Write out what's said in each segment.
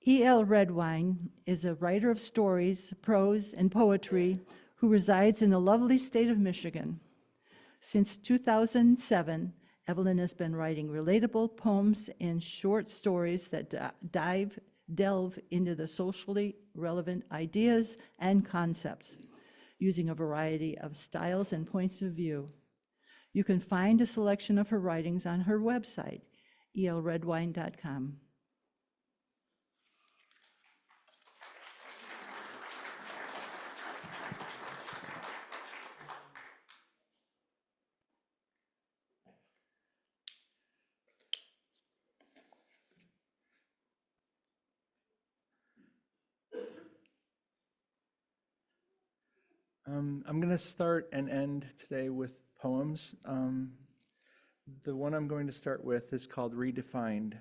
E.L. Redwine is a writer of stories, prose, and poetry who resides in the lovely state of Michigan. Since 2007, Evelyn has been writing relatable poems and short stories that delve into the socially relevant ideas and concepts, using a variety of styles and points of view. You can find a selection of her writings on her website, elredwine.com. I'm going to start and end today with poems. The one I'm going to start with is called Redefined.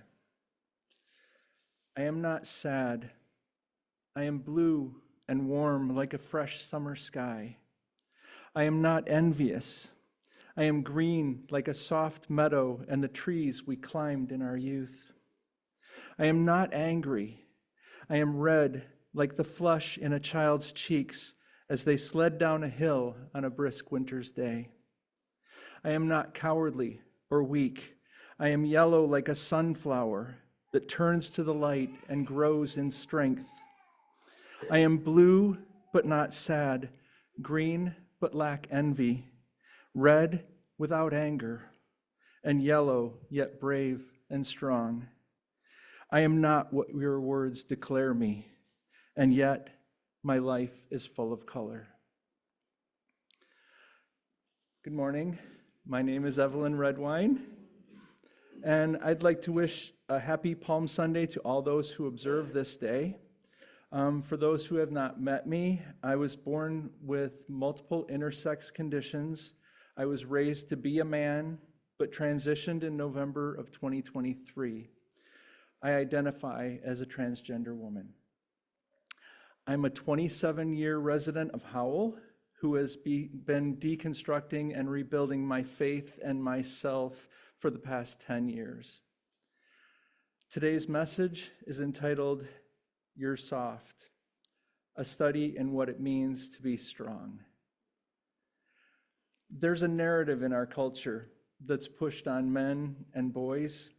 I am not sad. I am blue and warm like a fresh summer sky. I am not envious. I am green like a soft meadow and the trees we climbed in our youth. I am not angry. I am red like the flush in a child's cheeks as they sled down a hill on a brisk winter's day. I am not cowardly or weak. I am yellow like a sunflower that turns to the light and grows in strength. I am blue but not sad, green but lack envy, red without anger, and yellow yet brave and strong. I am not what your words declare me, and yet my life is full of color. Good morning. My name is Evelyn Redwine, and I'd like to wish a happy Palm Sunday to all those who observe this day. For those who have not met me, I was born with multiple intersex conditions. I was raised to be a man, but transitioned in November of 2023. I identify as a transgender woman. I'm a 27-year resident of Howell who has been deconstructing and rebuilding my faith and myself for the past 10 years. Today's message is entitled, You're Soft, a study in what it means to be strong. There's a narrative in our culture that's pushed on men and boys.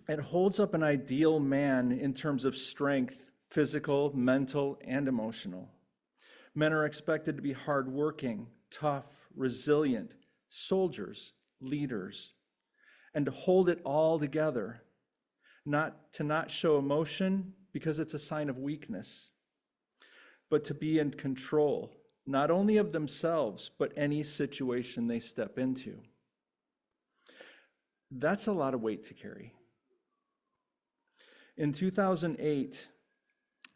It holds up an ideal man in terms of strength, physical, mental, and emotional. Men are expected to be hardworking, tough, resilient, soldiers, leaders, and to hold it all together, not show emotion because it's a sign of weakness, but to be in control, not only of themselves, but any situation they step into. That's a lot of weight to carry. In 2008,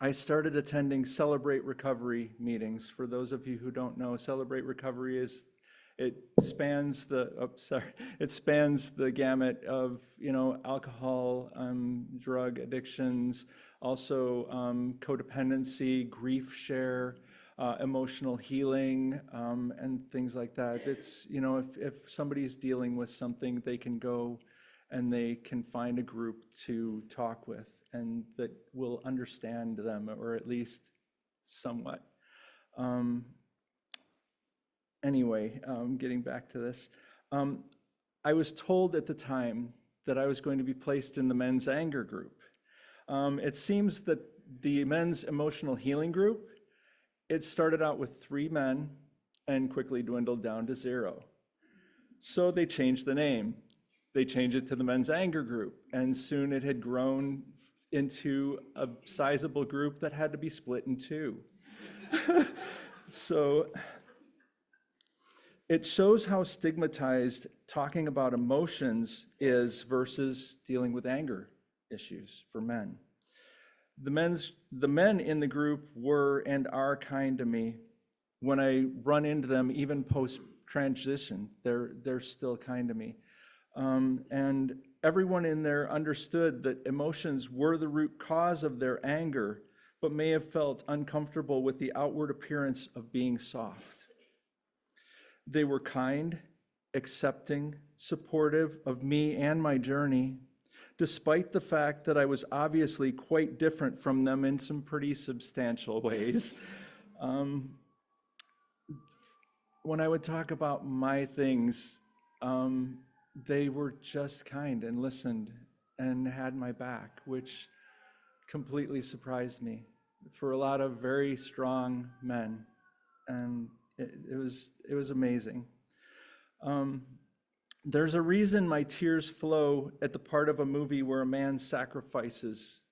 I started attending Celebrate Recovery meetings. For those of you who don't know, Celebrate Recovery spans the gamut of alcohol, drug addictions, also codependency, grief share, emotional healing, and things like that. It's if somebody's dealing with something, they can go and they can find a group to talk with and that will understand them, or at least somewhat. Anyway, getting back to this. I was told at the time that I was going to be placed in the men's anger group. It seems that the men's emotional healing group, it started out with 3 men and quickly dwindled down to 0. So they changed the name. They changed it to the men's anger group, and soon it had grown into a sizable group that had to be split in 2. So it shows how stigmatized talking about emotions is versus dealing with anger issues for men. The men in the group were and are kind to me. When I run into them, even post-transition, they're still kind to me. And everyone in there understood that emotions were the root cause of their anger, but may have felt uncomfortable with the outward appearance of being soft. They were kind, accepting, supportive of me and my journey. despite the fact that I was obviously quite different from them in some pretty substantial ways. When I would talk about my things, they were just kind and listened and had my back, which completely surprised me for a lot of very strong men. And it was amazing. There's a reason my tears flow at the part of a movie where a man sacrifices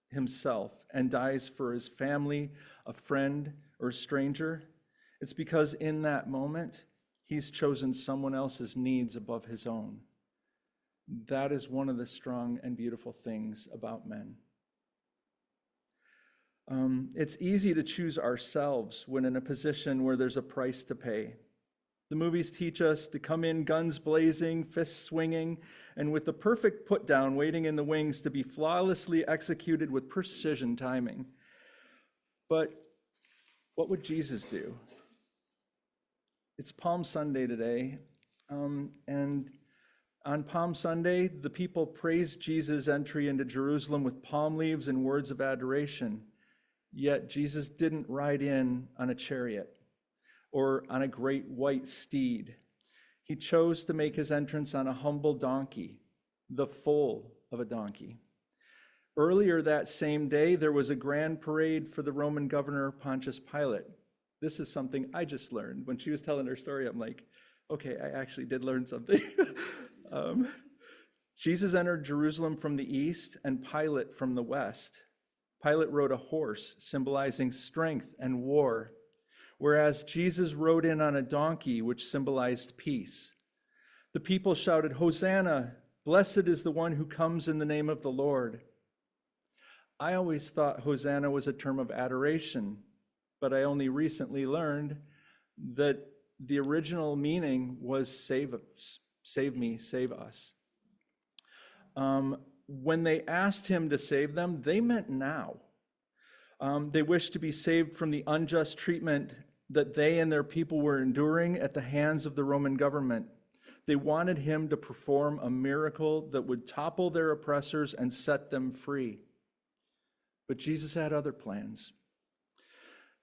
himself and dies for his family, a friend, or a stranger. It's because in that moment, he's chosen someone else's needs above his own. That is one of the strong and beautiful things about men. It's easy to choose ourselves when in a position where there's a price to pay. The movies teach us to come in guns blazing, fists swinging, and with the perfect put down waiting in the wings to be flawlessly executed with precision timing. But what would Jesus do? It's Palm Sunday today, and on Palm Sunday, the people praised Jesus' entry into Jerusalem with palm leaves and words of adoration. Yet Jesus didn't ride in on a chariot or on a great white steed. He chose to make his entrance on a humble donkey, the foal of a donkey. Earlier that same day, there was a grand parade for the Roman governor Pontius Pilate. This is something I just learned. When she was telling her story, I'm like, okay, I actually did learn something. Jesus entered Jerusalem from the east and Pilate from the west. Pilate rode a horse, symbolizing strength and war, whereas Jesus rode in on a donkey, which symbolized peace. The people shouted, "Hosanna! Blessed is the one who comes in the name of the Lord." I always thought Hosanna was a term of adoration, but I only recently learned that the original meaning was save me, save us. When they asked him to save them, they meant now. They wished to be saved from the unjust treatment that they and their people were enduring at the hands of the Roman government. They wanted him to perform a miracle that would topple their oppressors and set them free. But Jesus had other plans.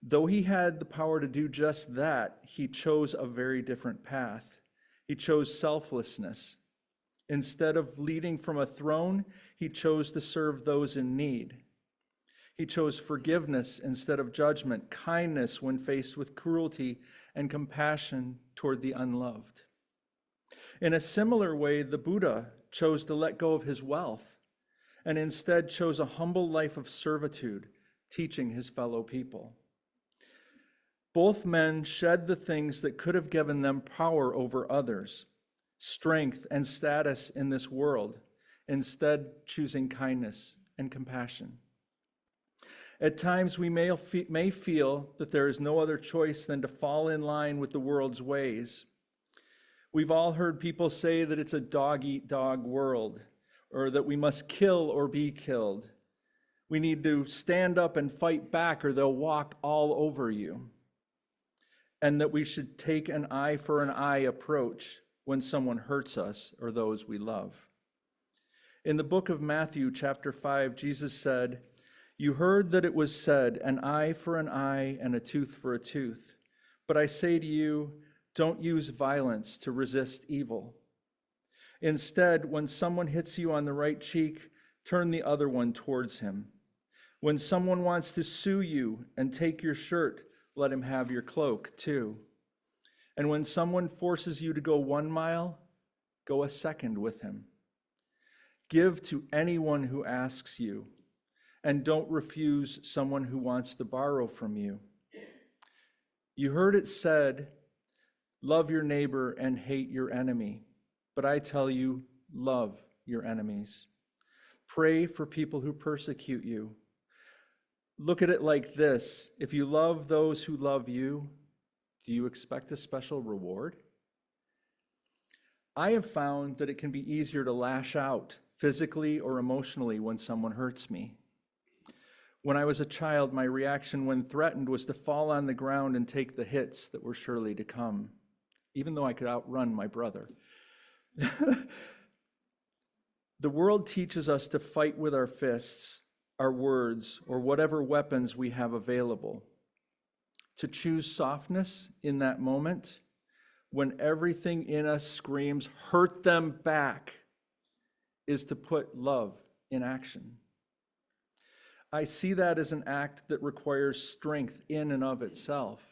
Though he had the power to do just that, he chose a very different path. He chose selflessness. Instead of leading from a throne, he chose to serve those in need. He chose forgiveness instead of judgment, kindness when faced with cruelty, and compassion toward the unloved. In a similar way, the Buddha chose to let go of his wealth and instead chose a humble life of servitude, teaching his fellow people. Both men shed the things that could have given them power over others, strength and status in this world, instead choosing kindness and compassion. At times we may feel that there is no other choice than to fall in line with the world's ways. We've all heard people say that it's a dog-eat-dog world, or that we must kill or be killed. We need to stand up and fight back or they'll walk all over you. And that we should take an eye for an eye approach when someone hurts us or those we love. In the book of Matthew, chapter 5, Jesus said, "You heard that it was said, an eye for an eye and a tooth for a tooth. But I say to you, don't use violence to resist evil. Instead, when someone hits you on the right cheek, turn the other one towards him. When someone wants to sue you and take your shirt, let him have your cloak too. And when someone forces you to go 1 mile, go a second with him. Give to anyone who asks you, and don't refuse someone who wants to borrow from you. You heard it said, love your neighbor and hate your enemy. But I tell you, love your enemies. Pray for people who persecute you. Look at it like this. If you love those who love you, do you expect a special reward? I have found that it can be easier to lash out physically or emotionally when someone hurts me. When I was a child, my reaction when threatened was to fall on the ground and take the hits that were surely to come, even though I could outrun my brother. The world teaches us to fight with our fists, our words, or whatever weapons we have available. To choose softness in that moment, when everything in us screams, hurt them back, is to put love in action. I see that as an act that requires strength in and of itself.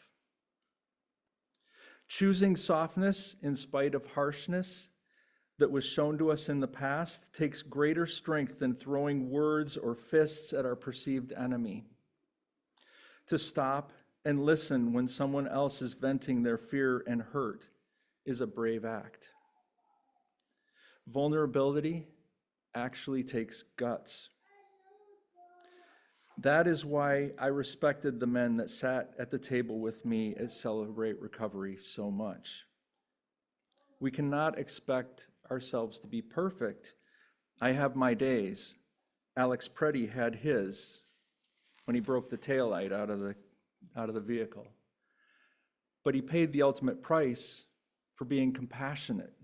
Choosing softness in spite of harshness that was shown to us in the past takes greater strength than throwing words or fists at our perceived enemy. To stop and listen when someone else is venting their fear and hurt is a brave act. Vulnerability actually takes guts. That is why I respected the men that sat at the table with me at Celebrate Recovery so much. We cannot expect ourselves to be perfect. I have my days. Alex Preddy had his when he broke the taillight out of the vehicle. But he paid the ultimate price for being compassionate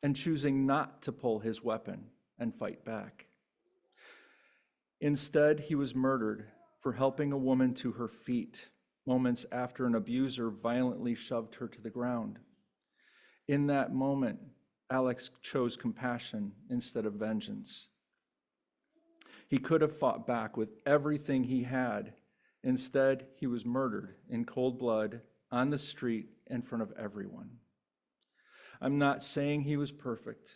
and choosing not to pull his weapon and fight back. Instead, he was murdered for helping a woman to her feet moments after an abuser violently shoved her to the ground. In that moment, Alex chose compassion instead of vengeance. He could have fought back with everything he had. Instead, he was murdered in cold blood on the street in front of everyone. I'm not saying he was perfect,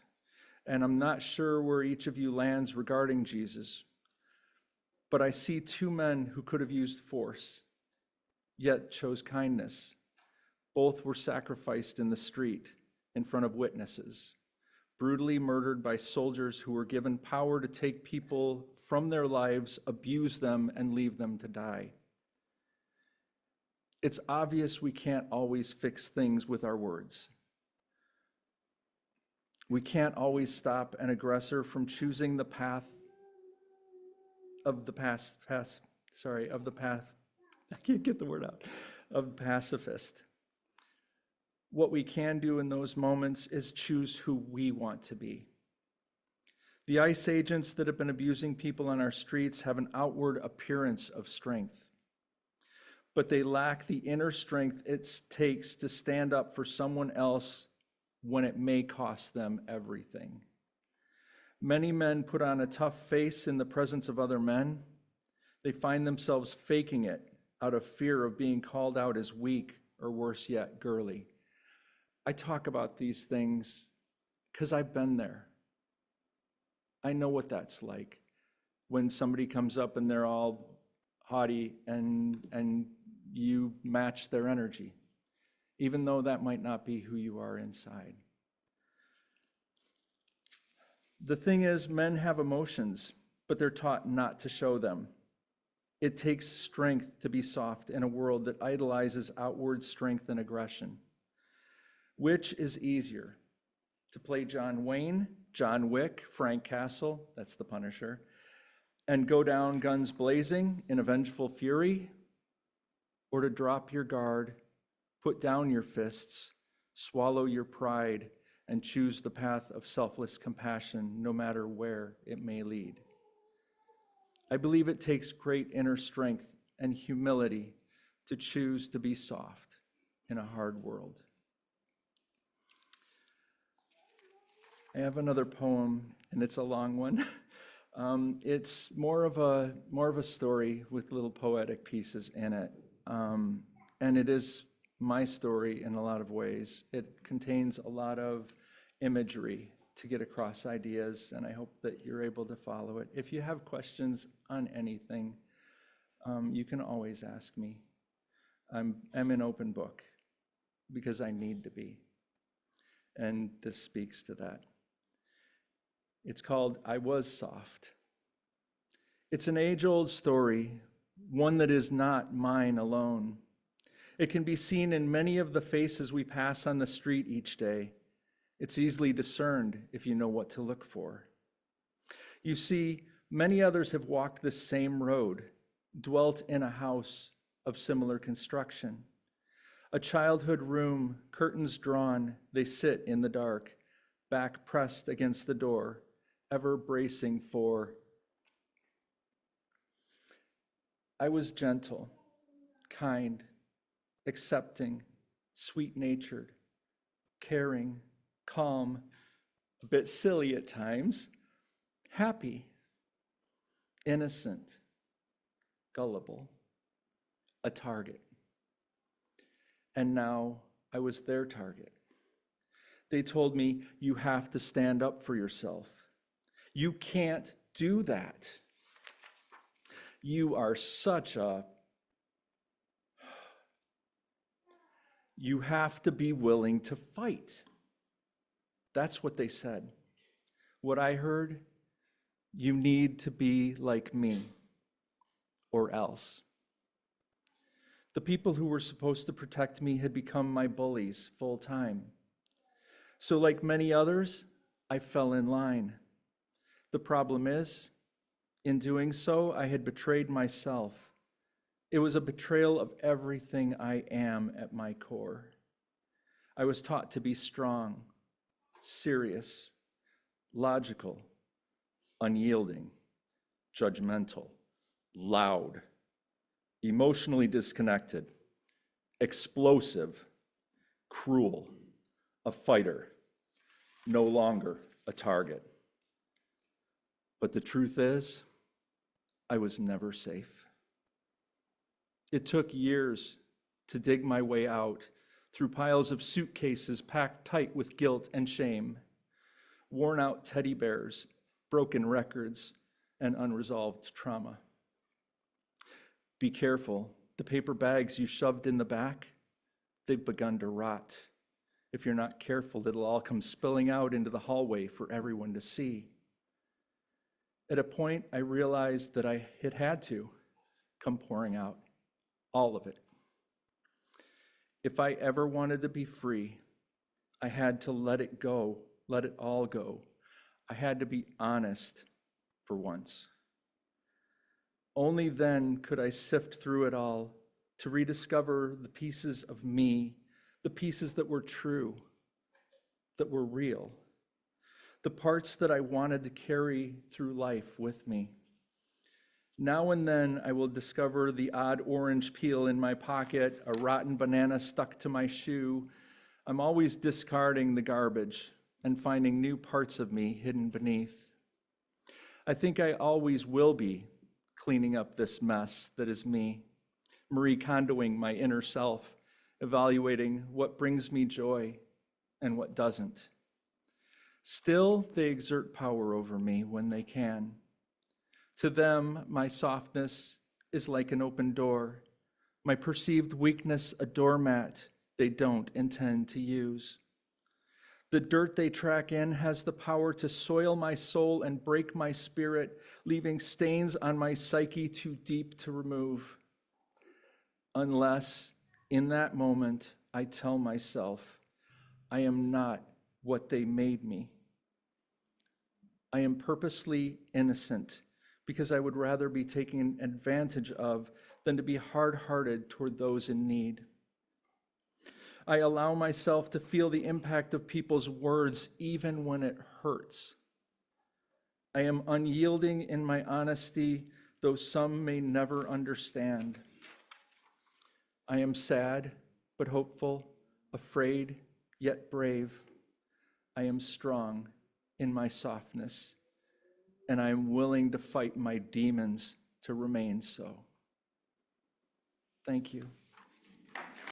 and I'm not sure where each of you lands regarding Jesus, but I see two men who could have used force, yet chose kindness. Both were sacrificed in the street in front of witnesses, brutally murdered by soldiers who were given power to take people from their lives, abuse them, and leave them to die. It's obvious we can't always fix things with our words. We can't always stop an aggressor from choosing the path of the pacifist. What we can do in those moments is choose who we want to be. The ICE agents that have been abusing people on our streets have an outward appearance of strength, but they lack the inner strength it takes to stand up for someone else when it may cost them everything. Many men put on a tough face in the presence of other men. They find themselves faking it out of fear of being called out as weak or worse yet, girly. I talk about these things because I've been there. I know what that's like when somebody comes up and they're all haughty and you match their energy, even though that might not be who you are inside. The thing is, men have emotions, but they're taught not to show them. It takes strength to be soft in a world that idolizes outward strength and aggression. Which is easier, to play John Wayne, John Wick, Frank Castle, that's the Punisher, and go down guns blazing in a vengeful fury, or to drop your guard, put down your fists, swallow your pride, and choose the path of selfless compassion no matter where it may lead? I believe it takes great inner strength and humility to choose to be soft in a hard world. I have another poem, and it's a long one. It's more of a story with little poetic pieces in it, and it is my story in a lot of ways. It contains a lot of imagery to get across ideas, and I hope that you're able to follow it. If you have questions on anything, you can always ask me. I'm an open book because I need to be, and this speaks to that. It's called I Was Soft. It's an age-old story, one that is not mine alone. It can be seen in many of the faces we pass on the street each day. It's easily discerned if you know what to look for. You see, many others have walked this same road, dwelt in a house of similar construction. A childhood room, curtains drawn, they sit in the dark, back pressed against the door, ever bracing for. I was gentle, kind, accepting, sweet-natured, caring, calm, a bit silly at times, happy, innocent, gullible, a target. And now I was their target. They told me, you have to stand up for yourself. You can't do that. You are such a... You have to be willing to fight. That's what they said. What I heard, you need to be like me, or else. The people who were supposed to protect me had become my bullies full time. So like many others, I fell in line. The problem is, in doing so, I had betrayed myself. It was a betrayal of everything I am at my core. I was taught to be strong, serious, logical, unyielding, judgmental, loud, emotionally disconnected, explosive, cruel, a fighter, no longer a target. But the truth is, I was never safe. It took years to dig my way out through piles of suitcases packed tight with guilt and shame, worn out teddy bears, broken records, and unresolved trauma. Be careful, the paper bags you shoved in the back, they've begun to rot. If you're not careful, it'll all come spilling out into the hallway for everyone to see. At a point, I realized that it had to come pouring out, all of it. If I ever wanted to be free, I had to let it go, let it all go. I had to be honest for once. Only then could I sift through it all to rediscover the pieces of me, the pieces that were true, that were real, the parts that I wanted to carry through life with me. Now and then I will discover the odd orange peel in my pocket, a rotten banana stuck to my shoe. I'm always discarding the garbage and finding new parts of me hidden beneath. I think I always will be cleaning up this mess that is me, Marie Kondoing my inner self, evaluating what brings me joy and what doesn't. Still, they exert power over me when they can. To them, my softness is like an open door, my perceived weakness a doormat they don't intend to use. The dirt they track in has the power to soil my soul and break my spirit, leaving stains on my psyche too deep to remove. Unless, in that moment, I tell myself, I am not what they made me. I am purposely innocent because I would rather be taken advantage of than to be hard-hearted toward those in need. I allow myself to feel the impact of people's words even when it hurts. I am unyielding in my honesty, though some may never understand. I am sad but hopeful, afraid yet brave. I am strong in my softness, and I am willing to fight my demons to remain so. Thank you.